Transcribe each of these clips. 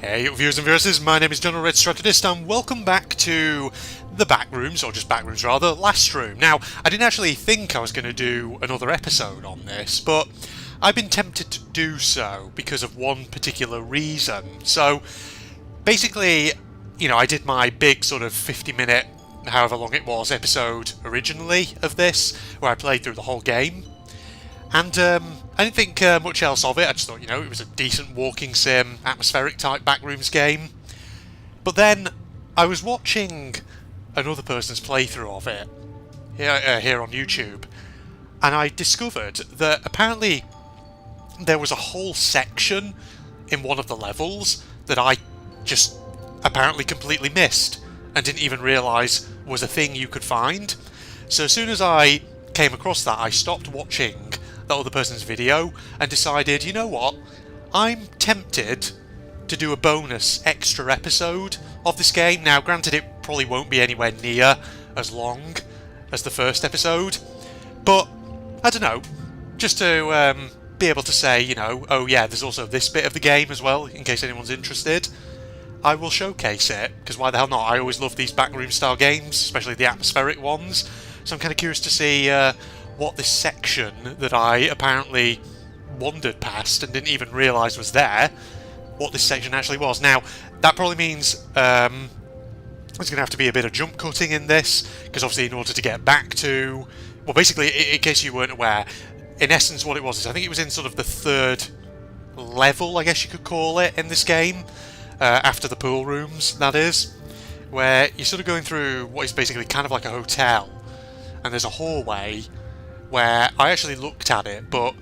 Hey viewers and viewers, my name is General Red Strategist and welcome back to the Backrooms, or just Backrooms rather, last room. Now, I didn't actually think I was going to do another episode on this, but I've been tempted to do so because of one particular reason. So, basically, you know, I did my big sort of 50-minute, however long it was, episode originally of this, where I played through the whole game. And I didn't think much else of it. I just thought, you know, it was a decent walking sim, atmospheric type Backrooms game. But then I was watching another person's playthrough of it here on YouTube, and I discovered that apparently there was a whole section in one of the levels that I just apparently completely missed and didn't even realise was a thing you could find. So as soon as I came across that, I stopped watching that other person's video and decided, you know what, I'm tempted to do a bonus extra episode of this game. Now, granted, it probably won't be anywhere near as long as the first episode, but I don't know, just to be able to say, you know, oh yeah, there's also this bit of the game as well, in case anyone's interested. I will showcase it, because why the hell not? I always love these backroom style games, especially the atmospheric ones, so I'm kind of curious to see what this section that I apparently wandered past and didn't even realise was there, what this section actually was. Now, that probably means there's going to have to be a bit of jump cutting in this, because obviously in order to get back to... Well, basically, in case you weren't aware, in essence what it was is I think it was in sort of the third level, I guess you could call it, in this game, after the pool rooms, that is, where you're sort of going through what is basically kind of like a hotel, and there's a hallway where I actually looked at it, but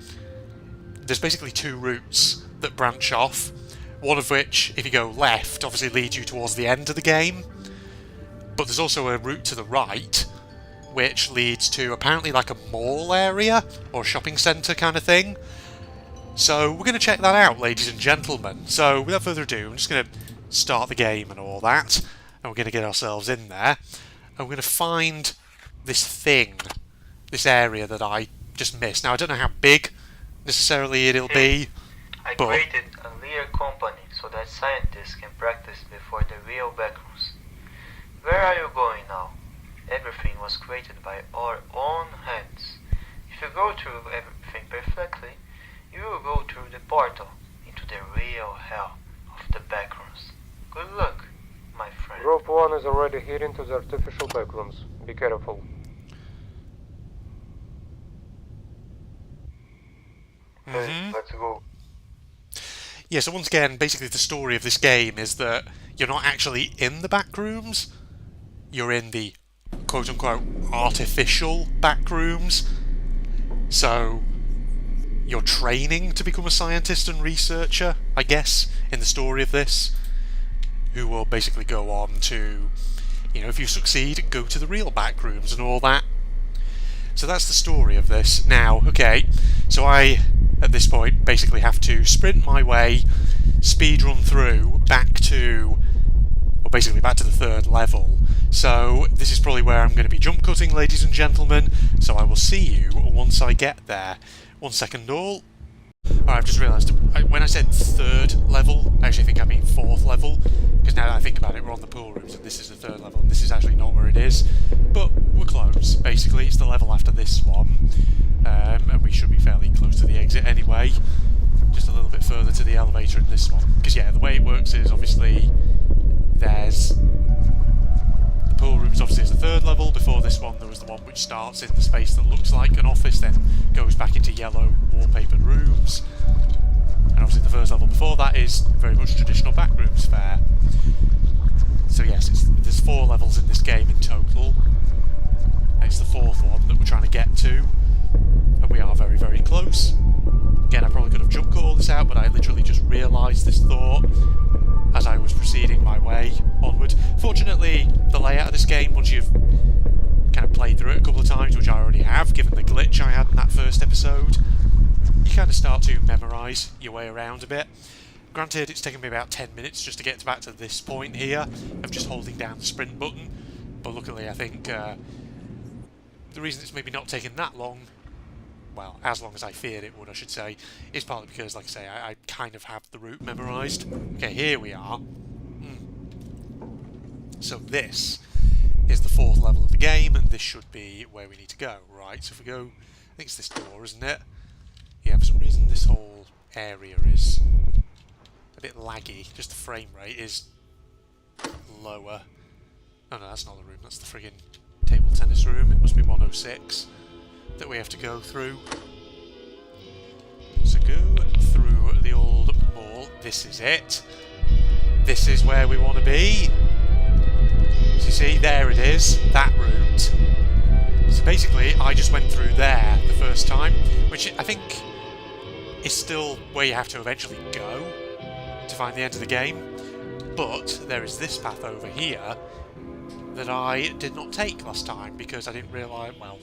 there's basically two routes that branch off, one of which, if you go left, obviously leads you towards the end of the game, but there's also a route to the right, which leads to apparently like a mall area, or a shopping centre kind of thing. So we're going to check that out, ladies and gentlemen. So without further ado, I'm just going to start the game and all that, and we're going to get ourselves in there, and we're going to find this thing, this area that I just missed. Now, I don't know how big necessarily it'll be, I but... created a little company so that scientists can practice before the real backrooms. Where are you going now? Everything was created by our own hands. If you go through everything perfectly, you will go through the portal into the real hell of the backrooms. Good luck, my friend. Group 1 is already heading to the artificial backrooms. Be careful. Hey, let's go. Yeah, so once again, basically the story of this game is that you're not actually in the backrooms, you're in the quote-unquote artificial backrooms. So you're training to become a scientist and researcher, I guess, in the story of this, who will basically go on to, you know, if you succeed, go to the real backrooms and all that. So that's the story of this. Now, okay, so I, at this point, basically have to sprint my way, speedrun through, back to the third level. So this is probably where I'm going to be jump cutting, ladies and gentlemen, so I will see you once I get there. 1 second all. Alright, I've just realised, when I said third level, I actually think I mean fourth level, because now that I think about it, we're on the pool rooms, and this is the third level, and this is actually not where it is, but we're close, basically. It's the level after this one, and we should be fairly close to the exit anyway, just a little bit further to the elevator in this one, because yeah, the way it works is, obviously, there's the pool rooms, obviously, is the third level. Before this one, there was the one which starts in the space that looks like an office, then goes back into yellow wallpapered rooms. And obviously the first level before that is very much traditional backrooms fare. So yes, there's 4 levels in this game in total. And it's the 4th one that we're trying to get to. And we are very, very close. Again, I probably could have jump cut all this out, but I literally just realised this thought as I was proceeding my way onward. Fortunately, the layout of this game, once you've kind of played through it a couple of times, which I already have, given the glitch I had in that first episode, you kind of start to memorise your way around a bit. Granted, it's taken me about 10 minutes just to get back to this point here, of just holding down the sprint button, but luckily I think the reason it's maybe not taken that long well, as long as I feared it would, I should say, is partly because, like I say, I kind of have the route memorised. Okay, here we are. So this is the 4th level of the game, and this should be where we need to go, right? So if we go, I think it's this door, isn't it? Yeah, for some reason this whole area is a bit laggy. Just the frame rate is lower. Oh no, that's not the room, that's the friggin' table tennis room. It must be 106 that we have to go through. So go through the old mall. This is it. This is where we want to be. So you see, there it is, that route. So basically, I just went through there the first time, which I think is still where you have to eventually go to find the end of the game. But there is this path over here that I did not take last time because I didn't realise, well,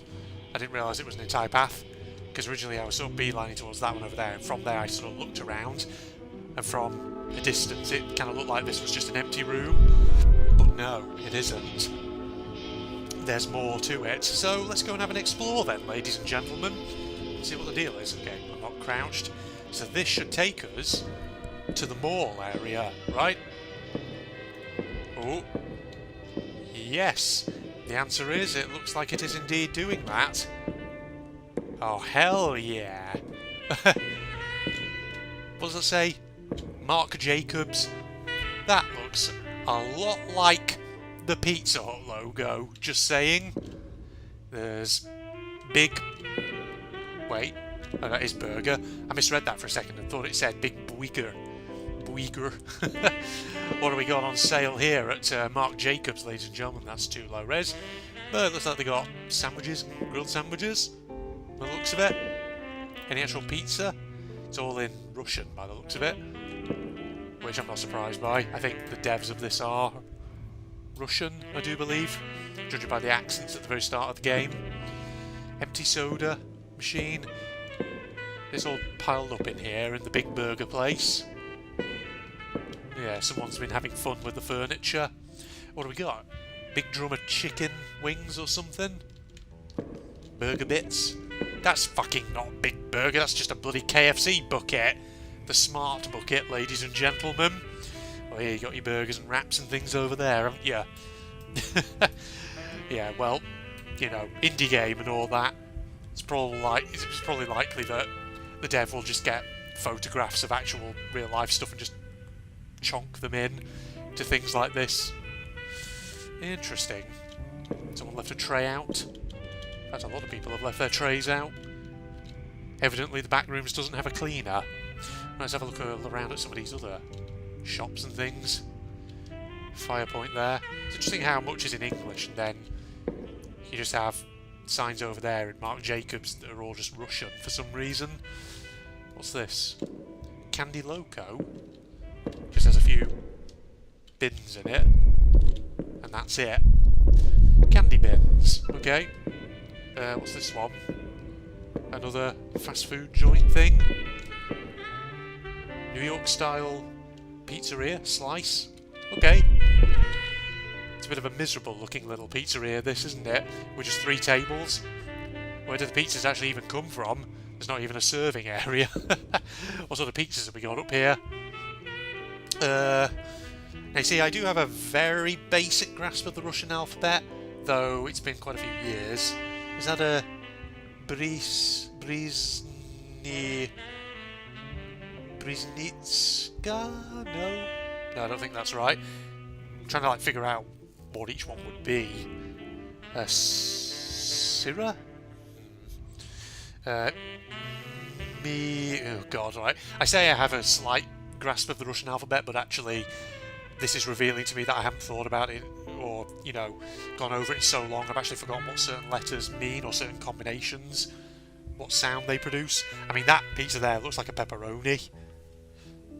I didn't realise it was an entire path, because originally I was sort of beelining towards that one over there, and from there I sort of looked around, and from a distance it kind of looked like this was just an empty room, but no, it isn't. There's more to it, so let's go and have an explore then, ladies and gentlemen, and see what the deal is. Okay, I'm not crouched, so this should take us to the mall area, right? Oh, yes. The answer is, it looks like it is indeed doing that. Oh, hell yeah. What does it say? Marc Jacobs. That looks a lot like the Pizza Hut logo, just saying. There's big... Wait, oh, that is burger. I misread that for a second and thought it said big Boiger. What have we got on sale here at Marc Jacobs, ladies and gentlemen? That's too low res. But it looks like they got sandwiches, grilled sandwiches, by the looks of it. Any actual pizza? It's all in Russian by the looks of it, which I'm not surprised by. I think the devs of this are Russian, I do believe, judging by the accents at the very start of the game. Empty soda machine. It's all piled up in here in the big burger place. Yeah, someone's been having fun with the furniture. What do we got? Big drum of chicken wings or something? Burger bits? That's fucking not a big burger, that's just a bloody KFC bucket. The smart bucket, ladies and gentlemen. Oh yeah, you got your burgers and wraps and things over there, haven't you? Yeah, well, you know, indie game and all that. It's probably likely that the dev will just get photographs of actual real life stuff and just chonk them in to things like this. Interesting. Someone left a tray out. In fact, a lot of people have left their trays out. Evidently the Backrooms doesn't have a cleaner. Let's have a look around at some of these other shops and things. Fire point there. It's interesting how much is in English and then you just have signs over there in Marc Jacobs that are all just Russian for some reason. What's this? Candy Loco? Just has a few bins in it, and that's it. Candy bins, okay. What's this one? Another fast food joint thing. New York style pizzeria, slice. Okay. It's a bit of a miserable looking little pizzeria this, isn't it? With just 3 tables. Where do the pizzas actually even come from? There's not even a serving area. What sort of pizzas have we got up here? Now you see, I do have a very basic grasp of the Russian alphabet, though it's been quite a few years. Is that a Brizhnitska? No, I don't think that's right. I'm trying to figure out what each one would be. Syrah? Oh god, right. I say I have a slight grasp of the Russian alphabet, but actually this is revealing to me that I haven't thought about it or, you know, gone over it in so long I've actually forgotten what certain letters mean or certain combinations, what sound they produce. I mean, that pizza there looks like a pepperoni,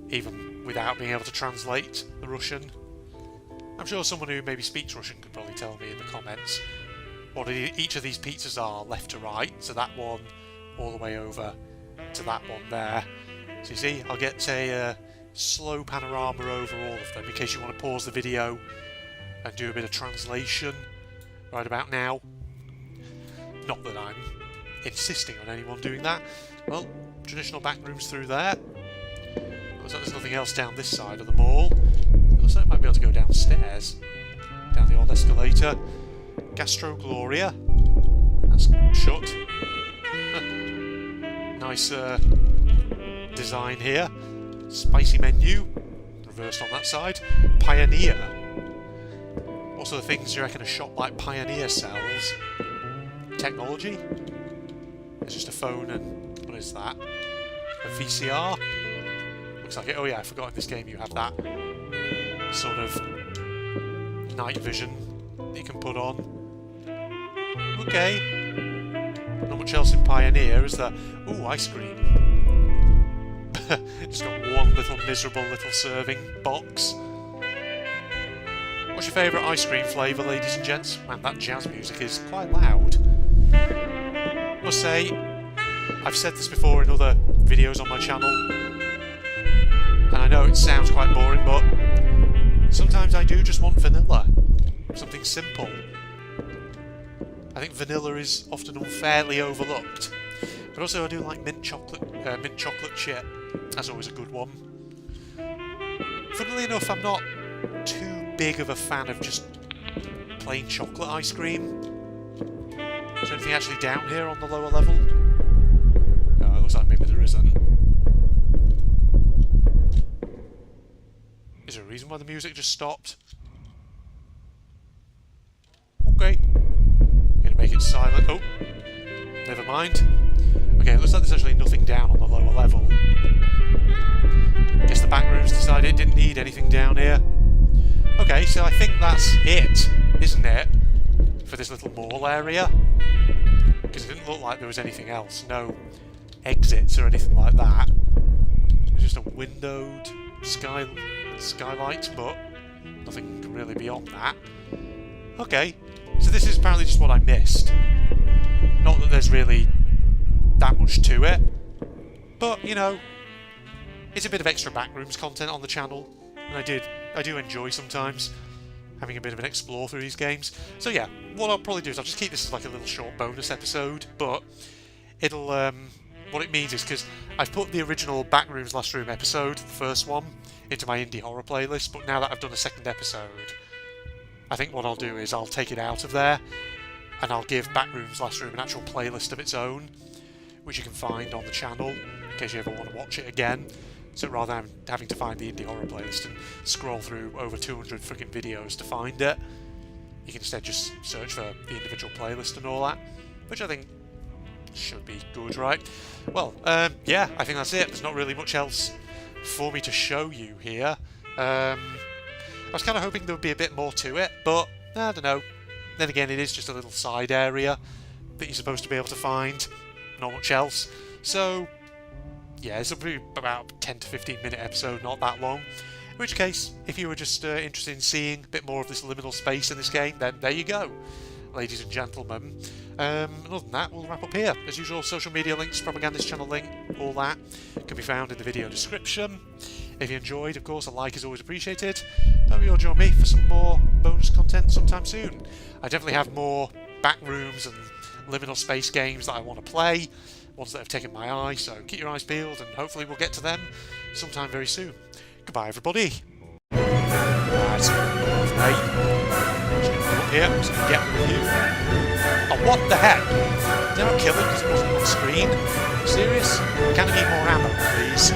even without being able to translate the Russian. I'm sure someone who maybe speaks Russian could probably tell me in the comments what each of these pizzas are left to right, so that one all the way over to that one there. So you see, I'll get a slow panorama over all of them in case you want to pause the video and do a bit of translation right about now. Not that I'm insisting on anyone doing that. Well, traditional back rooms through there. Looks like there's nothing else down this side of the mall. It looks like I might be able to go downstairs. Down the old escalator. Gastro Gloria. That's shut. Nice design here. Spicy menu. Reversed on that side. Pioneer. What sort of things do you reckon a shop like Pioneer sells? Technology? It's just a phone and... what is that? A VCR? Looks like it. Oh yeah, I forgot in this game you have that sort of night vision that you can put on. Okay. Not much else in Pioneer, is there? Ooh, ice cream. Just got one little miserable little serving box. What's your favourite ice cream flavour, ladies and gents? Man, that jazz music is quite loud. I must say, I've said this before in other videos on my channel, and I know it sounds quite boring, but sometimes I do just want vanilla. Something simple. I think vanilla is often unfairly overlooked. But also I do like mint chocolate chip. That's always a good one. Funnily enough, I'm not too big of a fan of just plain chocolate ice cream. Is there anything actually down here on the lower level? No, it looks like maybe there isn't. Is there a reason why the music just stopped? Okay. Gonna make it silent. Oh, never mind. Okay, it looks like there's actually nothing down on the lower level. Guess the Backrooms decided it didn't need anything down here. Okay, so I think that's it, isn't it? For this little mall area. Because it didn't look like there was anything else. No exits or anything like that. It was just a windowed skylight, but nothing really beyond that. Okay, so this is apparently just what I missed. Not that there's really that much to it, but, you know, it's a bit of extra Backrooms content on the channel, and I do enjoy sometimes having a bit of an explore through these games. So yeah, what I'll probably do is I'll just keep this as like a little short bonus episode, but it'll, what it means is, because I've put the original Backrooms Last Room episode, the first one, into my indie horror playlist, but now that I've done a second episode, I think what I'll do is I'll take it out of there, and I'll give Backrooms Last Room an actual playlist of its own, which you can find on the channel, in case you ever want to watch it again. So rather than having to find the indie horror playlist and scroll through over 200 freaking videos to find it, you can instead just search for the individual playlist and all that, which I think should be good, right? Well, yeah, I think that's it. There's not really much else for me to show you here. I was kind of hoping there would be a bit more to it, but I don't know. Then again, it is just a little side area that you're supposed to be able to find. Not much else. So, yeah, it's be about a 10 to 15 minute episode, not that long. In which case, if you were just interested in seeing a bit more of this liminal space in this game, then there you go, ladies and gentlemen. And other than that, we'll wrap up here. As usual, social media links, propagandist channel link, all that can be found in the video description. If you enjoyed, of course, a like is always appreciated. Hope you'll join me for some more bonus content sometime soon. I definitely have more Backrooms and liminal space games that I want to play, ones that have taken my eye, so keep your eyes peeled and hopefully we'll get to them sometime very soon. Goodbye, everybody. Right, just gonna go up here, just gonna get with you. Oh, what the heck? Did I not kill it because it wasn't on screen? Are you serious? Can I need more ammo, please?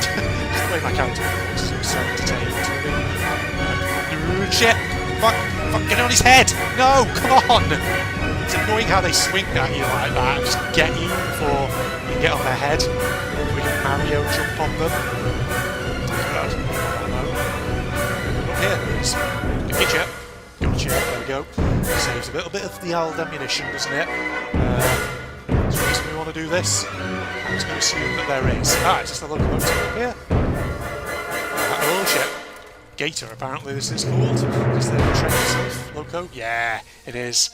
Just the way my character looks is so entertaining to me. Shit! Fuck, get on his head! No, come on! It's annoying how they swing at you like that and just get you before you get on their head. We can Mario jump on them. Good. Up here, please. Gotcha. There we go. Saves a little bit of the old ammunition, doesn't it? Is there a reason we want to do this? I'm just going to assume that there is. Ah, it's just a locomotive up here. Oh shit. Gator, apparently this is called. Is this the train itself? Loco? Yeah, it is.